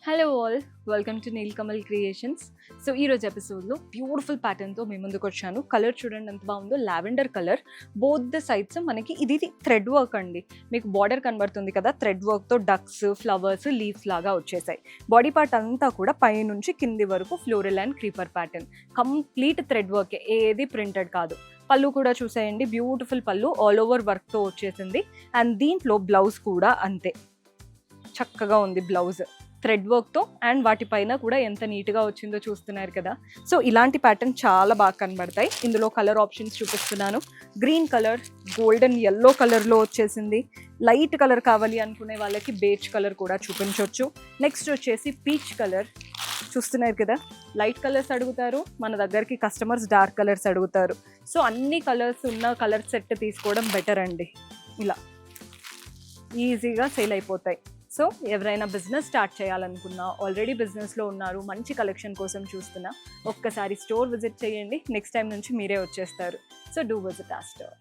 Hello all, welcome to Nilkamal creations. So ఈరోజు ఎపిసోడ్లో beautiful ప్యాటర్న్తో మీ ముందుకు వచ్చాను. కలర్ చూడండి ఎంత బాగుందో, lavender colour. Both the sides మనకి ఇది థ్రెడ్ వర్క్ అండి. మీకు బార్డర్ కనబడుతుంది కదా, థ్రెడ్ వర్క్తో డక్స్, ఫ్లవర్స్, లీవ్స్ లాగా వచ్చేసాయి. బాడీ పార్ట్ అంతా కూడా పై నుంచి కింది వరకు floral and creeper pattern. Complete thread వర్కే, ఏది ప్రింటెడ్ కాదు. పళ్ళు కూడా చూసేయండి, బ్యూటిఫుల్ పళ్ళు, ఆల్ ఓవర్ వర్క్తో వచ్చేసింది. అండ్ దీంట్లో బ్లౌజ్ కూడా అంతే చక్కగా ఉంది. బ్లౌజ్ థ్రెడ్ వర్క్తో అండ్ వాటిపైన కూడా ఎంత నీట్గా వచ్చిందో చూస్తున్నారు కదా. సో ఇలాంటి ప్యాటర్న్ చాలా బాగా కనబడతాయి. ఇందులో కలర్ ఆప్షన్స్ చూపిస్తున్నాను. గ్రీన్ కలర్, గోల్డెన్ ఎల్లో కలర్లో వచ్చేసింది. లైట్ కలర్ కావాలి అనుకునే వాళ్ళకి బేజ్ కలర్ కూడా చూపించవచ్చు. నెక్స్ట్ వచ్చేసి పీచ్ కలర్ చూస్తున్నారు కదా. లైట్ కలర్స్ అడుగుతారు మన దగ్గరికి కస్టమర్స్, డార్క్ కలర్స్ అడుగుతారు. సో అన్ని కలర్స్ ఉన్న కలర్ సెట్ తీసుకోవడం బెటర్ అండి. ఇలా ఈజీగా సేల్ అయిపోతాయి. సో ఎవరైనా బిజినెస్ స్టార్ట్ చేయాలనుకున్నా, ఆల్రెడీ బిజినెస్లో ఉన్నారు, మంచి కలెక్షన్ కోసం చూస్తున్నా, ఒక్కసారి స్టోర్ విజిట్ చేయండి. నెక్స్ట్ టైం నుంచి మీరే వచ్చేస్తారు. సో డూ విజిట్ ఆ స్టోర్.